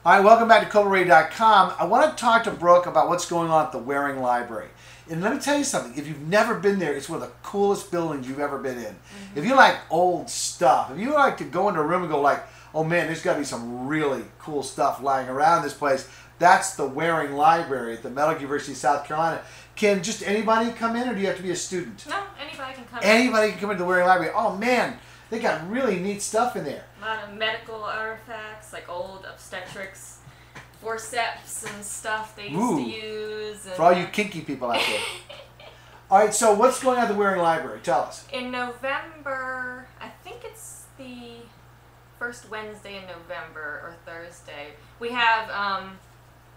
All right, welcome back to Colbertradio.com. I want to talk to Brooke about what's going on at the Waring Library. And let me tell you something. If you've never been there, it's one of the coolest buildings you've ever been in. If you like old stuff, if you like to go into a room and go like, oh man, there's got to be some really cool stuff lying around this place, that's the Waring Library at the Medical University of South Carolina. Can just anybody come in, or do you have to be a student? No, anybody can come in. Anybody can come into the Waring Library. Oh man, they got really neat stuff in there. A lot of medical artifacts, like old obstetrics, forceps and stuff they used to use. And for all you kinky people out there. All right, so what's going on at the Waring Library? Tell us. In November, I think it's the first Wednesday in November or Thursday, we have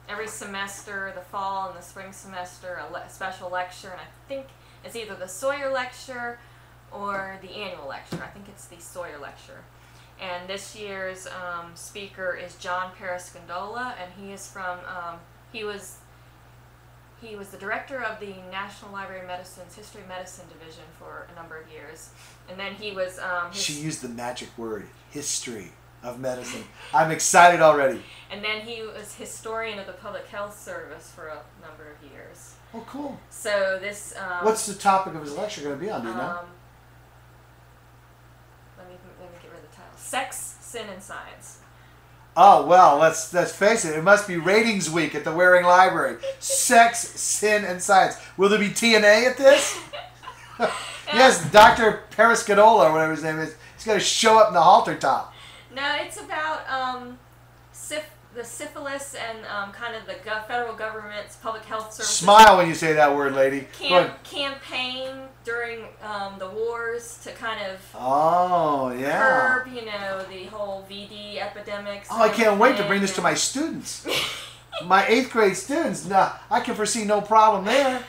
every semester, the fall and the spring semester, a special lecture, and I think it's either the Sawyer lecture or the annual lecture. I think it's the Sawyer lecture. And this year's speaker is John Periscandola, and he is from, he was the director of the National Library of Medicine's History of Medicine Division for a number of years. And then he was... she used the magic word, history of medicine. I'm excited already. And then he was historian of the Public Health Service for a number of years. Oh, cool. So this... what's the topic of his lecture going to be on, do you know? Let me get rid of the title. Sex, Sin, and Science. Oh, well, let's face it. It must be ratings week at the Waring Library. Sex, Sin, and Science. Will there be TNA at this? Yes, Dr. Periscandola, or whatever his name is. He's got to show up in the halter top. No, it's about the syphilis and kind of the federal government's public health service. Smile when you say that word, lady. Campaign during the wars to kind of curb, the whole VD epidemics. Oh, I can't wait to bring this to my students. My 8th grade students. No, I can foresee no problem there.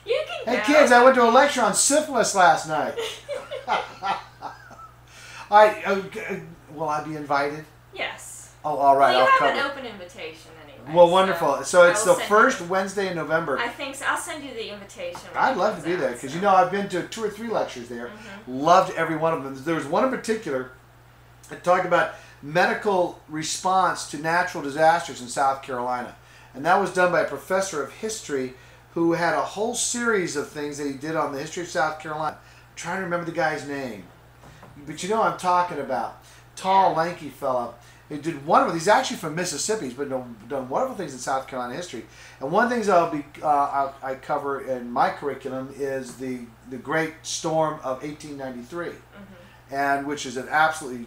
You can Hey kids, I went to a lecture on syphilis last night. All right, will I be invited? Yes. Oh, all right. Well, you I'll have come. an open invitation anyway. Well, wonderful. So it's the first you, Wednesday in November. I think so. I'll send you the invitation. I'd love to be there because, you know, I've been to 2 or 3 lectures there. Loved every one of them. There was one in particular that talked about medical response to natural disasters in South Carolina. And that was done by a professor of history who had a whole series of things that he did on the history of South Carolina. I'm trying to remember the guy's name. But you know what I'm talking about. Tall, lanky fella. He did wonderful. He's actually from Mississippi. He's been done wonderful things in South Carolina history. And one of the things I cover in my curriculum is the Great Storm of 1893, and which is an absolutely,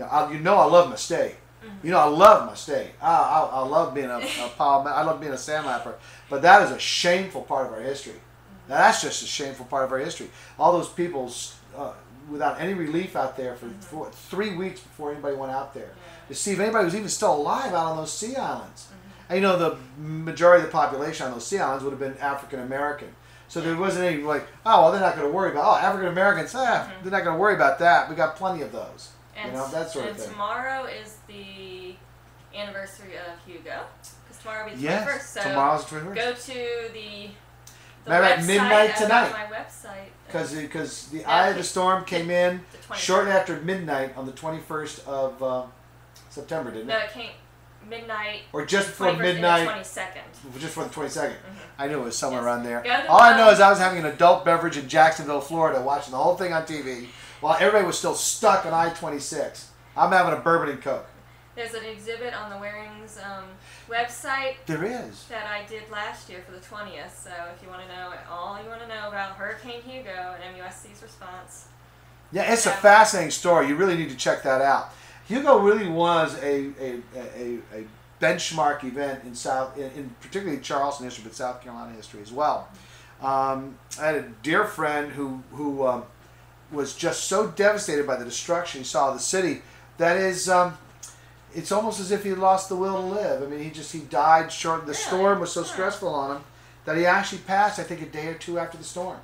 I love my state. You know, I love my state. I love being I love being a sandlapper. But that is a shameful part of our history. Now, that's just a shameful part of our history. All those people without any relief out there for 3 weeks before anybody went out there to see if anybody was even still alive out on those sea islands. And you know, the majority of the population on those sea islands would have been African American. So there wasn't any like, oh, well, they're not going to worry about, African Americans, they're not going to worry about that. We got plenty of those. And, that sort of thing. And tomorrow is the anniversary of Hugo. Because tomorrow will be the 21st. Yes, so tomorrow's the 21st. go to the at midnight tonight. My website. Because the eye of the storm came in shortly after midnight on the 21st of September, didn't it? No, it came midnight. Or just before midnight. 22nd. Just for the 22nd. I knew it was somewhere around there. Go to All I know is I was having an adult beverage in Jacksonville, Florida, watching the whole thing on TV, while everybody was still stuck on I-26. I'm having a bourbon and Coke. There's an exhibit on the Waring's website. There is. That I did last year for the 20th. So if you want to know all you want to know about Hurricane Hugo and MUSC's response. Yeah, it's a fascinating story. You really need to check that out. Hugo really was a benchmark event in particularly Charleston history, but South Carolina history as well. I had a dear friend who was just so devastated by the destruction he saw of the city that is, it's almost as if he lost the will to live. I mean, he died short. The storm was so stressful on him that he actually passed, I think, a day or 2 after the storm.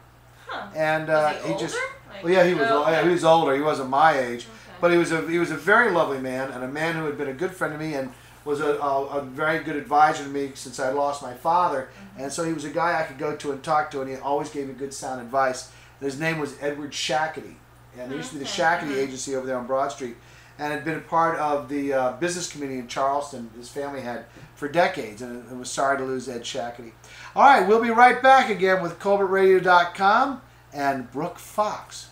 Huh. And was he he just, older? well, yeah, he was older. He wasn't my age, but he was a very lovely man, and a man who had been a good friend to me and was a very good advisor to me since I lost my father. And so he was a guy I could go to and talk to, and he always gave me good sound advice. And his name was Edward Shackety, and there used to be the Shackety Agency over there on Broad Street. and had been a part of the business community in Charleston. His family had for decades, and was sorry to lose Ed Shackety. All right, we'll be right back again with Colbertradio.com and Brooke Fox.